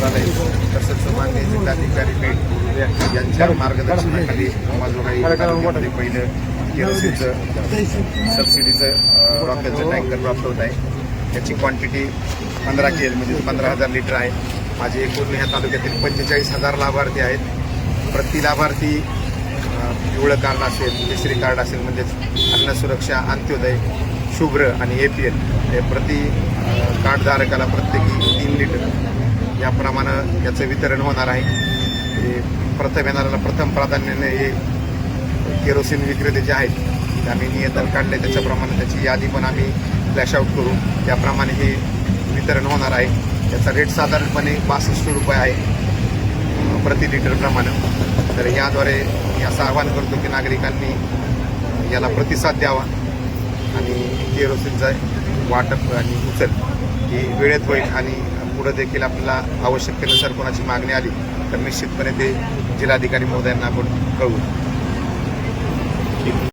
मंत्रालय तसंच माननीय जिल्हाधिकारी बीड यांच्या मार्गदर्शनाखाली अंबाजोगाई तालुक्यामध्ये पहिलं केरोसिनचं सबसिडीचं रॉकेलचं टँकर प्राप्त होत आहे. याची क्वांटिटी 15 KL म्हणजे 15,000 लिटर आहे. माझे एकूण ह्या तालुक्यातील 45,000 लाभार्थी आहेत. प्रति लाभार्थी पिवळं कार्ड असेल, केसरी कार्ड असेल म्हणजेच अन्न सुरक्षा, अंत्योदय, शुभ्र आणि APL हे प्रति कार्डधारकाला प्रत्येकी 3 लिटर याप्रमाणे याचं वितरण होणार आहे. हे प्रथम येणाऱ्याला प्रथम प्राधान्याने हे केरोसिन विक्रेते जे आहेत ते आम्ही नियंत्रण काढले, त्याच्याप्रमाणे त्याची यादी पण आम्ही फ्लॅश आउट करू. त्याप्रमाणे हे वितरण होणार आहे. याचा रेट साधारणपणे 62 रुपये आहे प्रति लिटर प्रमाणे. तर याद्वारे मी असं आवाहन करतो की नागरिकांनी याला प्रतिसाद द्यावा आणि केरोसिनचं वाटप आणि उचल ही वेळेत होईल आणि पुढे देखील आपल्याला आवश्यकतेनुसार कोणाची मागणी आली तर निश्चितपणे ते जिल्हाधिकारी महोदयांना आपण कळवू.